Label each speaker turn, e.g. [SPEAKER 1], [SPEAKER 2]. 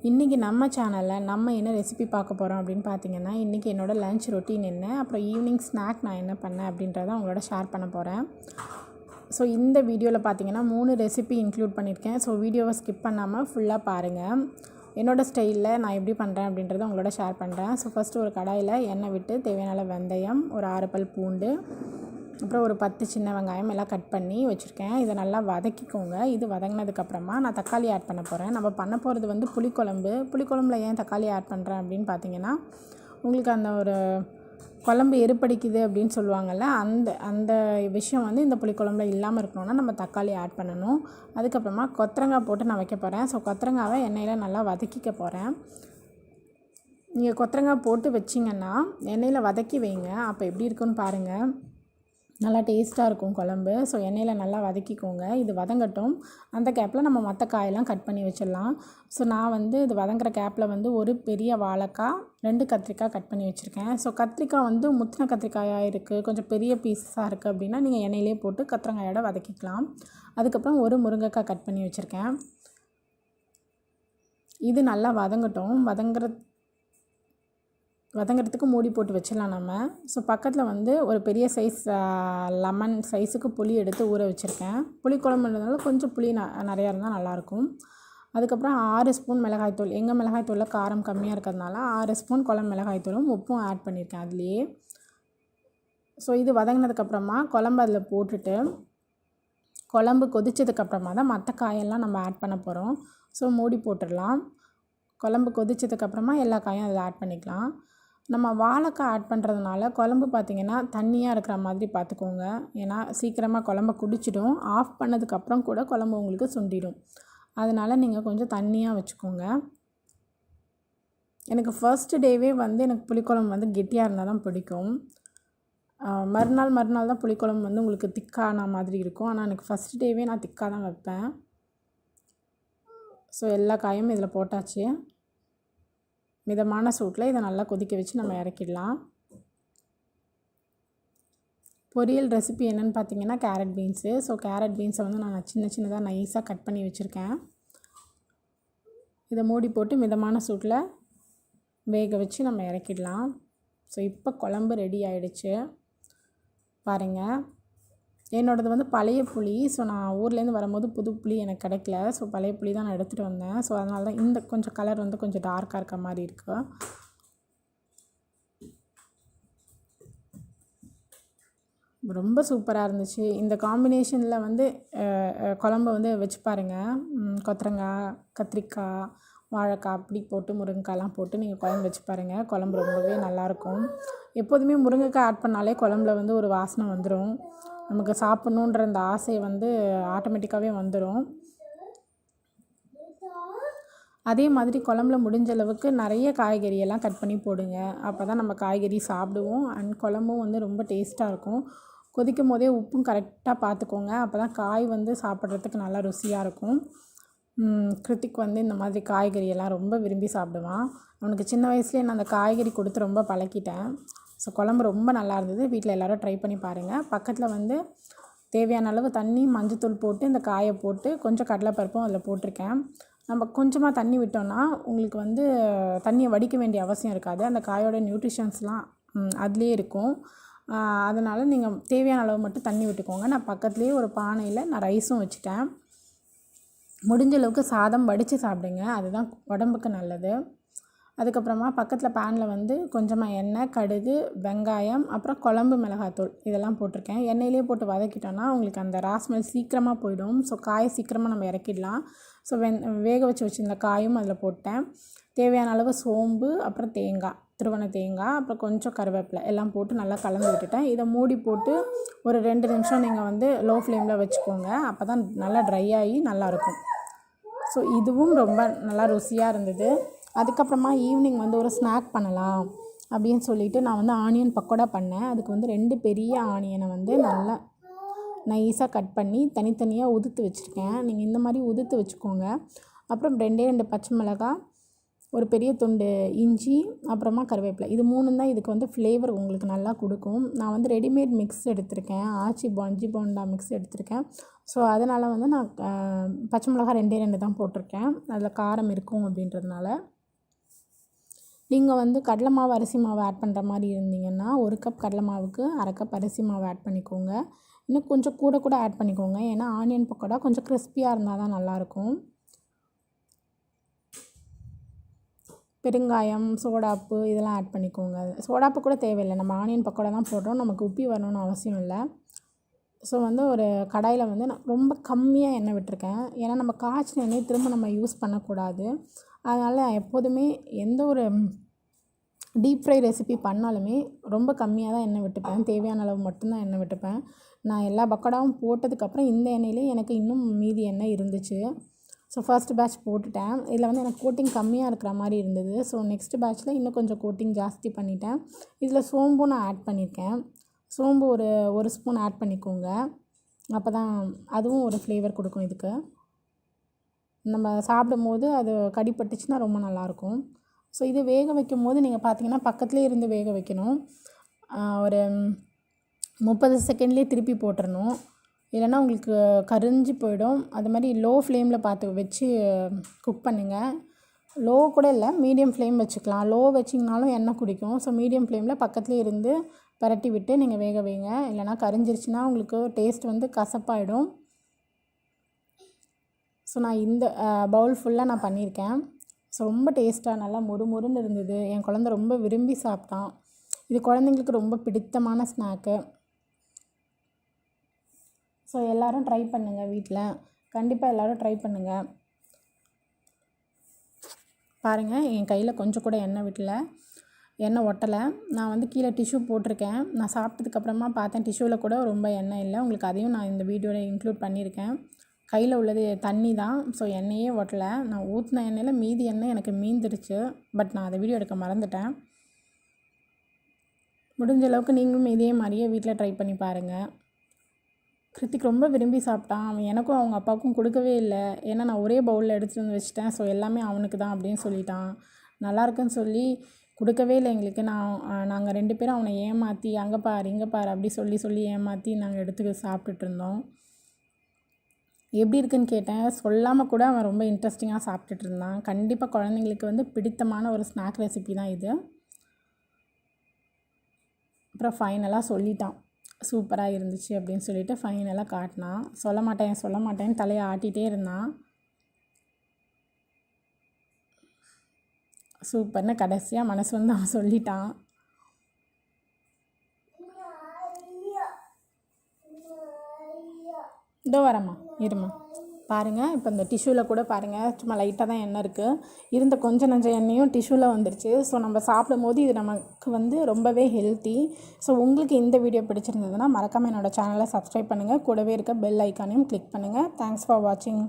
[SPEAKER 1] இன்றைக்கி நம்ம சேனலில் நம்ம என்ன ரெசிபி பார்க்க போகிறோம் அப்படின்னு பார்த்தீங்கன்னா, இன்றைக்கி என்னோடய லன்ச் ரொட்டீன் என்ன, அப்புறம் ஈவினிங் ஸ்நாக் நான் என்ன பண்ணேன் அப்படின்றத உங்களோட ஷேர் பண்ண போகிறேன். ஸோ இந்த வீடியோவில் பார்த்தீங்கன்னா 3 ரெசிபி இன்க்ளூட் பண்ணியிருக்கேன். ஸோ வீடியோவை ஸ்கிப் பண்ணாமல் ஃபுல்லாக பாருங்கள். என்னோடய ஸ்டைலில் நான் எப்படி பண்ணுறேன் அப்படின்றத உங்களோட ஷேர் பண்ணுறேன். ஸோ ஃபஸ்ட்டு ஒரு கடாயில் எண்ணெய் விட்டு தேவையான அளவு வெந்தயம், ஒரு 6 பல் பூண்டு, அப்புறம் ஒரு 10 சின்ன வெங்காயம் எல்லாம் கட் பண்ணி வச்சுருக்கேன். இதை நல்லா வதக்கிக்கோங்க. இது வதங்கினதுக்கப்புறமா நான் தக்காளி ஆட் பண்ண போகிறேன். நம்ம பண்ண போகிறது வந்து புளிக்குழம்பு. புளிக்குழம்புல ஏன் தக்காளி ஆட் பண்ணுறேன் அப்படின்னு பார்த்தீங்கன்னா, உங்களுக்கு அந்த ஒரு குழம்பு எரிப்படிக்குது அப்படின்னு சொல்லுவாங்கள்ல, அந்த விஷயம் வந்து இந்த புளிக்குழம்புல இல்லாமல் இருக்கணும்னா நம்ம தக்காளி ஆட் பண்ணணும். அதுக்கப்புறமா கொத்தரங்காய் போட்டு நான் வைக்க போகிறேன். ஸோ கொத்தரங்காவை எண்ணெயில் நல்லா வதக்கிக்க போகிறேன். நீங்கள் கொத்தரங்காய் போட்டு வச்சிங்கன்னா எண்ணெயில் வதக்கி வைங்க. அப்போ எப்படி இருக்குன்னு பாருங்கள். நல்லா டேஸ்ட்டாக இருக்கும் குழம்பு. ஸோ எண்ணெயில் நல்லா வதக்கிக்கோங்க. இது வதங்கட்டும். அந்த கேப்பில் நம்ம மற்ற காயெல்லாம் கட் பண்ணி வச்சிடலாம். ஸோ நான் வந்து இது வதங்குற கேப்பில் வந்து ஒரு பெரிய வாழைக்காய், 2 கத்திரிக்காய் கட் பண்ணி வச்சுருக்கேன். ஸோ கத்திரிக்காய் வந்து முத்தின கத்திரிக்காயாக இருக்குது, கொஞ்சம் பெரிய பீஸஸாக இருக்குது அப்படின்னா நீங்கள் எண்ணெயிலே போட்டு கத்திரங்காயோட வதக்கிக்கலாம். அதுக்கப்புறம் ஒரு முருங்கைக்காய் கட் பண்ணி வச்சுருக்கேன். இது நல்லா வதங்கட்டும். வதங்கிறதுக்கு மூடி போட்டு வச்சிடலாம் நம்ம. ஸோ பக்கத்தில் வந்து ஒரு பெரிய சைஸ் லெமன் சைஸுக்கு புளி எடுத்து ஊற வச்சுருக்கேன். புளிக்குழம்புன்றதுனால கொஞ்சம் புளி நிறையா இருந்தால் நல்லாயிருக்கும். அதுக்கப்புறம் 6 ஸ்பூன் மிளகாய்த்தூள். எங்கள் மிளகாய்த்தூளில் காரம் கம்மியாக இருக்கிறதுனால 6 ஸ்பூன் குழம்பு மிளகாய்த்தூளும் உப்பும் ஆட் பண்ணியிருக்கேன் அதுலேயே. ஸோ இது வதங்கினதுக்கப்புறமா குழம்பு அதில் போட்டுட்டு, குழம்பு கொதிச்சதுக்கப்புறமா தான் மற்ற காயெல்லாம் நம்ம ஆட் பண்ண போகிறோம். ஸோ மூடி போட்டுடலாம். குழம்பு கொதிச்சதுக்கப்புறமா எல்லா காயும் அதில் ஆட் பண்ணிக்கலாம். நம்ம வாழைக்காய் ஆட் பண்ணுறதுனால குழம்பு பார்த்திங்கன்னா தண்ணியாக இருக்கிற மாதிரி பார்த்துக்கோங்க. ஏன்னா சீக்கிரமாக குழம்ப குடிச்சிடும். ஆஃப் பண்ணதுக்கப்புறம் கூட குழம்பு உங்களுக்கு சுண்டிடும். அதனால் நீங்கள் கொஞ்சம் தண்ணியாக வச்சுக்கோங்க. எனக்கு ஃபர்ஸ்ட் டேவே வந்து எனக்கு புளிக்குழம்பு வந்து கெட்டியாக இருந்தால் தான் பிடிக்கும். மறுநாள் தான் புளிக்குழம்பு வந்து உங்களுக்கு திக்கான மாதிரி இருக்கும். ஆனால் எனக்கு ஃபஸ்ட் டேவே நான் திக்காக தான் வைப்பேன். ஸோ எல்லா காயும் இதில் போட்டாச்சு. மிதமான சூட்டில் இதை நல்லா கொதிக்க வச்சு நம்ம இறக்கிடலாம். பொரியல் ரெசிபி என்னென்னு பார்த்தீங்கன்னா கேரட் பீன்ஸு. ஸோ கேரட் பீன்ஸை வந்து நான் சின்னதாக நைஸாக கட் பண்ணி வச்சுருக்கேன். இதை மூடி போட்டு மிதமான சூட்டில் வேக வச்சு நம்ம இறக்கிடலாம். ஸோ இப்போ குழம்பு ரெடி ஆகிடுச்சு பாருங்கள். என்னோடது வந்து பழைய புளி. ஸோ நான் ஊர்லேருந்து வரும்போது புது புளி எனக்கு கிடைக்கல. ஸோ பழைய புளி தான் நான் எடுத்துகிட்டு வந்தேன். ஸோ அதனால தான் இந்த கொஞ்சம் கலர் வந்து கொஞ்சம் டார்க்காக இருக்க மாதிரி இருக்குது. ரொம்ப சூப்பராக இருந்துச்சு. இந்த காம்பினேஷனில் வந்து குழம்பு வந்து வச்சு பாருங்கள். கொத்தரங்காய், கத்திரிக்காய், வாழைக்காய் அப்படி போட்டு முருங்கைக்காய்லாம் போட்டு நீங்கள் குழம்பு வச்சு பாருங்கள். குழம்பு ரொம்பவே நல்லாயிருக்கும். எப்போதுமே முருங்கைக்காய் ஆட் பண்ணாலே குழம்புல வந்து ஒரு வாசனை வந்துடும். நமக்கு சாப்பிட்ணுன்ற அந்த ஆசை வந்து ஆட்டோமேட்டிக்காகவே வந்துடும். அதே மாதிரி குழம்புல முடிஞ்ச அளவுக்கு நிறைய காய்கறியெல்லாம் கட் பண்ணி போடுங்க. அப்போ தான் நம்ம காய்கறி சாப்பிடுவோம். அண்ட் குழம்பும் வந்து ரொம்ப டேஸ்ட்டாக இருக்கும். கொதிக்கும் போதே உப்பும் கரெக்டாக பார்த்துக்கோங்க. அப்போ தான் காய் வந்து சாப்பிட்றதுக்கு நல்லா ருசியாக இருக்கும். கிருத்திக் வந்து இந்த மாதிரி காய்கறியெல்லாம் ரொம்ப விரும்பி சாப்பிடுவான். அவனுக்கு சின்ன வயசுலேயே நான் அந்த காய்கறி கொடுத்து ரொம்ப பழக்கிட்டேன். ஸோ குழம்பு ரொம்ப நல்லா இருந்தது. வீட்டில் எல்லோரும் ட்ரை பண்ணி பாருங்கள். பக்கத்தில் வந்து தேவையான அளவு தண்ணி, மஞ்சத்தூள் போட்டு இந்த காயை போட்டு கொஞ்சம் கடலைப்பருப்பும் அதில் போட்டிருக்கேன். நம்ம கொஞ்சமாக தண்ணி விட்டோம்னா உங்களுக்கு வந்து தண்ணியை வடிக்க வேண்டிய அவசியம் இருக்காது. அந்த காயோட நியூட்ரிஷன்ஸ்லாம் அதுலேயே இருக்கும். அதனால் நீங்கள் தேவையான அளவு மட்டும் தண்ணி விட்டுக்கோங்க. நான் பக்கத்துலேயே ஒரு பானையில் நான் ரைஸும் வச்சுட்டேன். முடிஞ்ச அளவுக்கு சாதம் வடித்து சாப்பிடுங்க. அதுதான் உடம்புக்கு நல்லது. அதுக்கப்புறமா பக்கத்தில் பேனில் வந்து கொஞ்சமாக எண்ணெய், கடுகு, வெங்காயம், அப்புறம் குழம்பு மிளகாய்த்தூள் இதெல்லாம் போட்டிருக்கேன். எண்ணெயிலே போட்டு வதக்கிட்டோன்னா உங்களுக்கு அந்த ராஸ்மெல் சீக்கிரமாக போயிடும். ஸோ காயை சீக்கிரமாக நம்ம இறக்கிடலாம். ஸோ வேக வச்சுருந்த காயும் அதில் போட்டேன். தேவையான அளவு சோம்பு, அப்புறம் தேங்காய், திருவண்ண தேங்காய், அப்புறம் கொஞ்சம் கருவேப்பிலை எல்லாம் போட்டு நல்லா கலந்து விட்டுட்டேன். இதை மூடி போட்டு ஒரு 2 நிமிஷம் நீங்கள் வந்து லோ ஃப்ளேமில் வச்சுக்கோங்க. அப்போ தான் நல்லா ட்ரை ஆகி நல்லாயிருக்கும். ஸோ இதுவும் ரொம்ப நல்லா ருசியாக இருந்தது. அதுக்கப்புறமா ஈவினிங் வந்து ஒரு ஸ்நாக் பண்ணலாம் அப்படின்னு சொல்லிவிட்டு நான் வந்து ஆனியன் பக்கோடா பண்ணேன். அதுக்கு வந்து 2 பெரிய ஆனியனை வந்து நல்லா நைஸாக கட் பண்ணி தனித்தனியாக உதுத்து வச்சுருக்கேன். நீங்கள் இந்த மாதிரி உதுத்து வச்சுக்கோங்க. அப்புறம் 2 பச்சை மிளகாய், ஒரு பெரிய துண்டு இஞ்சி, அப்புறமா கருவேப்பிலை. இது 3 தான் இதுக்கு வந்து ஃப்ளேவர் உங்களுக்கு நல்லா கொடுக்கும். நான் வந்து ரெடிமேட் மிக்ஸ் எடுத்திருக்கேன், ஆச்சி பஜ்ஜி போண்டா மிக்ஸ் எடுத்திருக்கேன். ஸோ அதனால் வந்து நான் பச்சை மிளகாய் 2 தான் போட்டிருக்கேன், அதில் காரம் இருக்கும் அப்படின்றதுனால. நீங்கள் வந்து கடலை மாவு அரிசி மாவு ஆட் பண்ணுற மாதிரி இருந்தீங்கன்னா 1 கப் கடலை மாவுக்கு 1/2 கப் அரிசி மாவு ஆட் பண்ணிக்கோங்க. இன்னும் கொஞ்சம் கூட ஆட் பண்ணிக்கோங்க, ஏன்னா ஆனியன் பக்கோடா கொஞ்சம் கிறிஸ்பியாக இருந்தால் தான் நல்லாயிருக்கும். பெருங்காயம், சோடாப்பு இதெல்லாம் ஆட் பண்ணிக்கோங்க. சோடாப்பு கூட தேவையில்லை, நம்ம ஆனியன் பக்கோடா தான் போடுறோம், நமக்கு உப்பி வரணும்னு அவசியம் இல்லை. ஸோ வந்து ஒரு கடாயில் வந்து நான் ரொம்ப கம்மியாக எண்ணெய் விட்டுருக்கேன், ஏன்னா நம்ம காய்ச்சின எண்ணெய் திரும்ப நம்ம யூஸ் பண்ணக்கூடாது. அதனால் எப்போதுமே எந்த ஒரு டீப் ஃப்ரை ரெசிபி பண்ணாலுமே ரொம்ப கம்மியாக தான் எண்ணெய் விட்டுப்பேன், தேவையான அளவு மட்டும்தான் எண்ணெய் விட்டுப்பேன். நான் எல்லா பக்கோடாவும் போட்டதுக்கப்புறம் இந்த எண்ணெயிலே எனக்கு இன்னும் மீதி எண்ணெய் இருந்துச்சு. ஸோ ஃபர்ஸ்ட் பேட்ச் போட்டுட்டேன். இதில் வந்து எனக்கு கோட்டிங் கம்மியாக இருக்கிற மாதிரி இருந்தது. ஸோ நெக்ஸ்ட் பேட்ச்சில் இன்னும் கொஞ்சம் கோட்டிங் ஜாஸ்தி பண்ணிட்டேன். இதில் சோம்பும் நான் ஆட் பண்ணியிருக்கேன். சோம்பு ஒரு ஸ்பூன் ஆட் பண்ணிக்கோங்க, அப்போ தான் அதுவும் ஒரு ஃப்ளேவர் கொடுக்கும் இதுக்கு. நம்ம சாப்பிடும் போது அது கடிப்பட்டுச்சுன்னா ரொம்ப நல்லாயிருக்கும். ஸோ இது வேக வைக்கும் போது நீங்கள் பார்த்தீங்கன்னா பக்கத்துலேயே இருந்து வேக வைக்கணும். ஒரு 30 செகண்ட்லேயே திருப்பி போட்டுறணும், இல்லைன்னா உங்களுக்கு கரிஞ்சு போயிடும். அது மாதிரி லோ ஃப்ளேமில் பார்த்து வச்சு குக் பண்ணுங்கள். லோ கூட இல்லை, மீடியம் ஃப்ளேம் வச்சுக்கலாம். லோ வச்சிங்கனாலும் எண்ணெய் குடிக்கும். ஸோ மீடியம் ஃப்ளேமில் பக்கத்துலேயே இருந்து பரட்டி விட்டு நீங்கள் வேக வைங்க, இல்லைனா கரிஞ்சிருச்சுன்னா உங்களுக்கு டேஸ்ட் வந்து கசப்பாயிடும். ஸோ நான் இந்த பவுல் ஃபுல்லாக நான் பண்ணியிருக்கேன். ஸோ ரொம்ப டேஸ்ட்டாக நல்லா மொறுமொறுன்னு இருந்தது. என் குழந்த ரொம்ப விரும்பி சாப்பிட்டான். இது குழந்தைங்களுக்கு ரொம்ப பிடித்தமான ஸ்நாக்கு. ஸோ எல்லோரும் ட்ரை பண்ணுங்கள், வீட்டில் கண்டிப்பாக எல்லோரும் ட்ரை பண்ணுங்கள். பாருங்கள், என் கையில் கொஞ்சம் கூட எண்ணெய் விடல, எண்ணெய் ஒட்டலை. நான் வந்து கீழே டிஷ்யூ போட்டிருக்கேன். நான் சாப்பிட்டதுக்கப்புறமா பார்த்தேன் டிஷ்யூவில் கூட ரொம்ப எண்ணெய் இல்லை. உங்களுக்கு அதையும் நான் இந்த வீடியோவில் இன்க்ளூட் பண்ணியிருக்கேன். கையில் உள்ளது தண்ணி தான், ஸோ எண்ணெயே ஒட்டலை. நான் ஊற்றின எண்ணெயில் மீதி எண்ணெய் எனக்கு மீந்துருச்சு, பட் நான் அதை வீடியோ எடுக்க மறந்துட்டேன். முடிஞ்ச அளவுக்கு நீங்களும் இதே மாதிரியே வீட்டில் ட்ரை பண்ணி பாருங்கள். கிருத்திக் ரொம்ப விரும்பி சாப்பிட்டான். அவன் எனக்கும் அவங்க அப்பாவுக்கும் கொடுக்கவே இல்லை, ஏன்னா நான் ஒரே பவுலில் எடுத்துகிட்டு வந்து வச்சுட்டேன். ஸோ எல்லாமே அவனுக்கு தான் அப்படின்னு சொல்லிட்டான். நல்லாயிருக்குன்னு சொல்லி கொடுக்கவே இல்லை எங்களுக்கு. நாங்கள் 2 பேரும் அவனை ஏமாற்றி அங்கே பாரு இங்கே பாரு அப்படி சொல்லி ஏமாற்றி நாங்கள் எடுத்து சாப்பிட்டுட்டு இருந்தோம். எப்படி இருக்குன்னு கேட்டேன், சொல்லாமல் கூட அவன் ரொம்ப இன்ட்ரெஸ்டிங்காக சாப்பிட்டுட்டு இருந்தான். கண்டிப்பாக குழந்தைங்களுக்கு வந்து பிடித்தமான ஒரு ஸ்நாக் ரெசிபி தான் இது. அப்புறம் ஃபைனலாக சொல்லிட்டான், சூப்பராக இருந்துச்சு அப்படின்னு சொல்லிட்டு ஃபைனலாக காட்டினான். சொல்ல மாட்டேன்னு தலையை ஆட்டிகிட்டே இருந்தான். சூப்பர்னு கடைசியாக மனசு வந்து அவன் சொல்லிட்டான். இதோ வரம்மா, இருமா. பாருங்கள், இப்போ இந்த டிஷ்யூவில் கூட பாருங்கள், சும்மா லைட்டாக தான் எண்ணெய் இருக்குது. இருந்த கொஞ்சம் நஞ்ச எண்ணெயும் டிஷ்யூவில் வந்துருச்சு. ஸோ நம்ம சாப்பிடும் போது இது நமக்கு வந்து ரொம்பவே ஹெல்த்தி. ஸோ உங்களுக்கு இந்த வீடியோ பிடிச்சிருந்ததுன்னா மறக்காமல் என்னோடய சேனலை சப்ஸ்கிரைப் பண்ணுங்கள், கூடவே இருக்க பெல் ஐக்கானையும் கிளிக் பண்ணுங்கள். தேங்க்ஸ் ஃபார் வாட்சிங்.